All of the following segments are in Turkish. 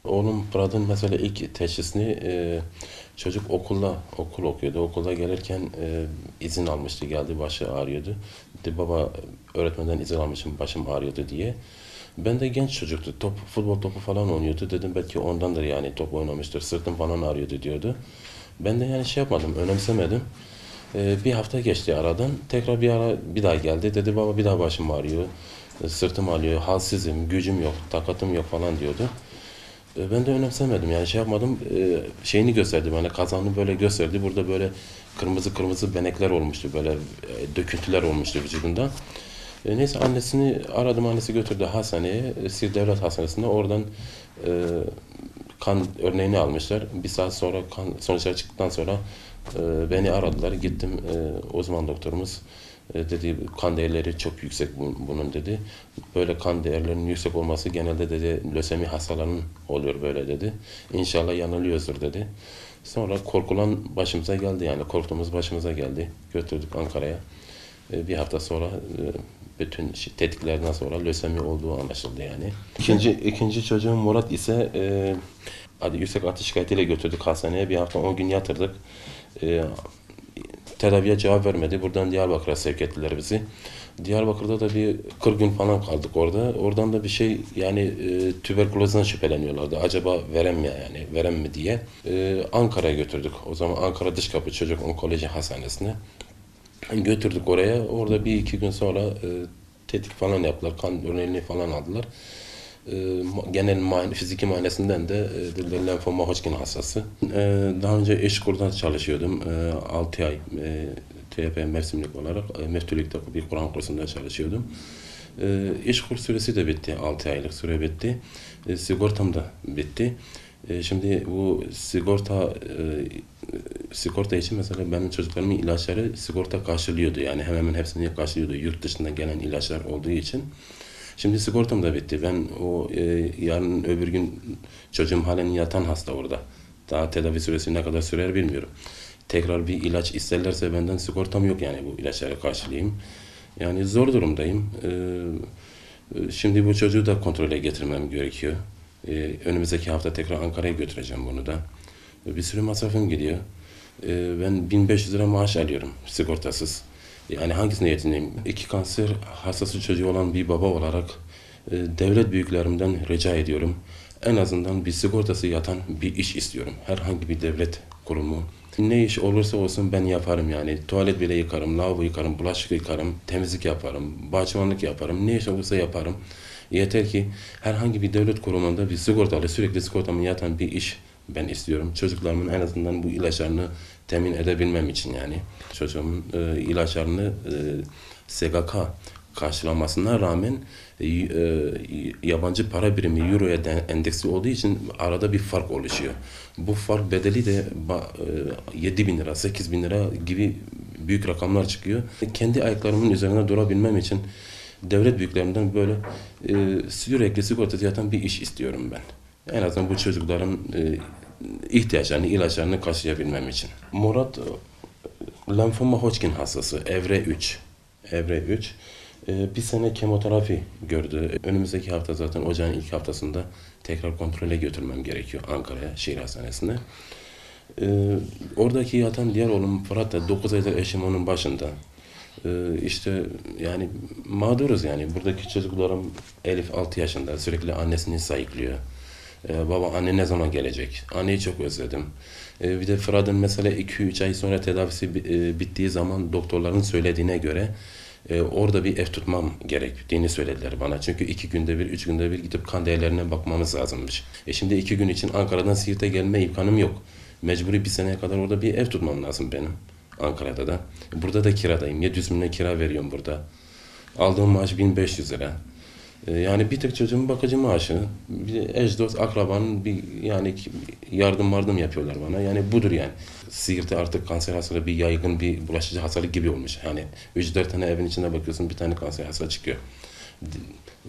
Oğlum Fırat'ın mesela ilk teşhisini çocuk okul okuyordu. Okulda gelirken izin almıştı. Geldi başı ağrıyordu. Dedi baba öğretmenden izin almışım başım ağrıyordu diye. Ben de genç çocuktu. Futbol topu falan oynuyordu. Dedim belki ondandır yani top oynamıştır. Sırtım falan ağrıyordu diyordu. Ben de yani şey yapmadım, önemsemedim. Bir hafta geçti aradan. Tekrar bir daha geldi. Dedi baba bir daha başım ağrıyor. Sırtım ağrıyor. Halsizim, gücüm yok, takatım yok falan diyordu. Ben de önemsemedim yani şey yapmadım. Şeyini gösterdi bana, kazanı böyle gösterdi. Burada böyle kırmızı kırmızı benekler olmuştu, böyle döküntüler olmuştu vücudunda. Neyse annesini aradım, annesi götürdü hastaneye, Siirt Devlet Hastanesi'nde. Oradan kan örneğini almışlar. Bir saat sonra kan sonuçları çıktıktan sonra beni aradılar. Gittim, uzman doktorumuz dedi kan değerleri çok yüksek bunun dedi. Böyle kan değerlerinin yüksek olması genelde dedi lösemi hastalarının oluyor böyle dedi. İnşallah yanılıyoruzdur dedi. Sonra korkulan başımıza geldi yani korktuğumuz başımıza geldi. Götürdük Ankara'ya. Bir hafta sonra bütün tetkiklerden sonra lösemi olduğu anlaşıldı yani. İkinci çocuğum Murat ise yüksek ateş şikayetiyle götürdük hastaneye. Bir hafta 10 gün yatırdık. E, Tedaviye cevap vermedi. Buradan Diyarbakır'a sevk ettiler bizi. Diyarbakır'da da bir 40 gün falan kaldık orada. Oradan da bir şey yani tüberkülozdan şüpheleniyorlardı. Acaba verem mi yani verem mi diye. Ankara'ya götürdük. O zaman Ankara Dışkapı Çocuk Onkoloji Hastanesi'ne. Götürdük oraya. Orada bir iki gün sonra tetkik falan yaptılar. Kan örneğini falan aldılar. Genel fiziki muayenesinden de dediler lenfoma Hodgkin hastası. Daha önce Eşkur'da çalışıyordum. 6 ay TYP mevsimlik olarak Meftülük'te bir Kur'an kursunda çalışıyordum. İşkur süresi de bitti. 6 aylık süre bitti. Sigortam da bitti. Şimdi bu sigorta için mesela benim çocuklarımın ilaçları sigorta karşılıyordu. Yani hemen hemen hepsini karşılıyordu. Yurt dışından gelen ilaçlar olduğu için. Şimdi sigortam da bitti. Ben yarın öbür gün çocuğum halen yatan hasta orada. Daha tedavi süresi ne kadar sürer bilmiyorum. Tekrar bir ilaç isterlerse benden sigortam yok yani bu ilaçları karşılayayım. Yani zor durumdayım. Şimdi bu çocuğu da kontrole getirmem gerekiyor. Önümüzdeki hafta tekrar Ankara'ya götüreceğim bunu da. Bir sürü masrafım gidiyor. Ben 1500 lira maaş alıyorum sigortasız. Yani hangisine yetineyim? İki kanser hastası çocuğu olan bir baba olarak devlet büyüklerimden rica ediyorum. En azından bir sigortası yatan bir iş istiyorum. Herhangi bir devlet kurumu. Ne iş olursa olsun ben yaparım yani. Tuvalet bile yıkarım, lavabo yıkarım, bulaşık yıkarım, temizlik yaparım, bahçıvanlık yaparım. Ne iş olursa yaparım. Yeter ki herhangi bir devlet kurumunda bir sigortalı, sürekli sigortamı yatan bir iş ben istiyorum. Çocuklarımın en azından bu ilaçlarını temin edebilmem için yani. Çocuğumun ilaçlarını SGK karşılamasına rağmen yabancı para birimi Euro'ya endeksli olduğu için arada bir fark oluşuyor. Bu fark bedeli de 7 bin lira, 8 bin lira gibi büyük rakamlar çıkıyor. Kendi ayaklarımın üzerine durabilmem için devlet büyüklerimden böyle sürekli sigorta yatan bir iş istiyorum ben. En azından bu çocukların ihtiyaçlarını, ilaçlarını karşılayabilmem için. Murat lenfoma Hodgkin hastası, evre 3. Evre 3. Bir sene kemoterapi gördü. Önümüzdeki hafta zaten ocağın ilk haftasında tekrar kontrole götürmem gerekiyor Ankara'ya, şehir hastanesine. Oradaki yatan diğer oğlum Fırat da 9 aydır eşim onun başında. İşte yani mağduruz yani. Buradaki çocuklarım Elif 6 yaşında sürekli annesini sayıklıyor. Baba anne ne zaman gelecek? Anneyi çok özledim. Bir de Fırat'ın mesela 2-3 ay sonra tedavisi bittiği zaman doktorların söylediğine göre orada bir ev tutmam gerektiğini söylediler bana. Çünkü 2 günde bir, 3 günde bir gidip kan değerlerine bakmamız lazımmış. Şimdi 2 gün için Ankara'dan Siirt'e gelme imkanım yok. Mecburi bir seneye kadar orada bir ev tutmam lazım benim. Ankara'da da. Burada da kiradayım. 700 bin lira kira veriyorum burada. Aldığım maaş 1500 lira. Yani bir tek çocuğumun bakıcı maaşı, bir eş dost akrabanın bir yani yardım yapıyorlar bana. Yani budur yani. Siirt'te artık kanser hastalığı bir yaygın bir bulaşıcı hastalık gibi olmuş. Yani 3-4 tane evin içinde bakıyorsun bir tane kanser hastalığı çıkıyor.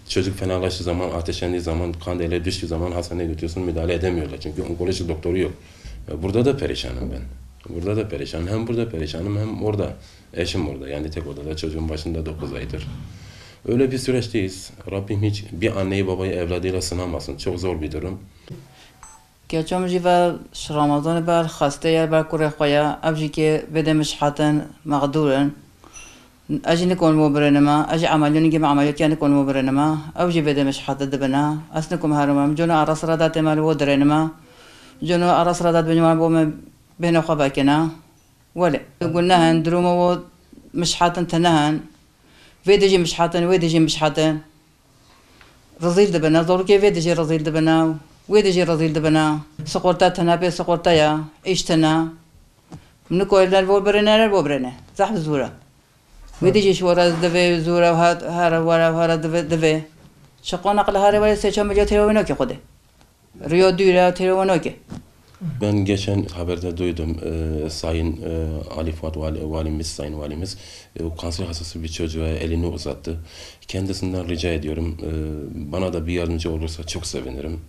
Çocuk fenalaştığı zaman, ateşlendiği zaman, kan değerleri düştüğü zaman hastaneye götürüyorsun müdahale edemiyorlar. Çünkü onkoloji doktoru yok. Burada da perişanım ben. Burada da perişanım. Hem burada perişanım hem orada. Eşim orada. Yani tek odada çocuğun başında 9 aydır. Öyle bir süreçteyiz. Rabbim hiç bir anneyi babayı evladıyla sınamasın. Çok zor bir durum. Geçen jivel Ramazan bel xaste yer bel kure khoya abji ke bede mishhatan mağduran اجي نكون مو برنما اجي عمليون نجي عمليات يعني نكون مو برنما او جي بده مش حد دبنا اسنكم هارما جونو ارس رادات مال ودرنما جونو ارس رادات بنما بو بينو خباكنا ولا قلنا هندرومو مش حاتن تنهن فيديجي مش حاتن ويديجي مش حاتن رزيل دبنا زوركي فيديجي رزيل دبنا ويديجي رزيل دبنا سقورتا تنابي سقورتا يا ايشتنا منكو البو برنا البو برنا صح زوره ويديجي شورا دبي زورا هارا ورا هارا دبي شقونا قل هارا ولا سيشم بجو تيروينوكي خده ريو ديرا تيروينوكي. Ben geçen haberde duydum Sayın Ali Fuat Valimiz, Sayın Valimiz kanser hastası bir çocuğa elini uzattı. Kendisinden rica ediyorum bana da bir yardımcı olursa çok sevinirim.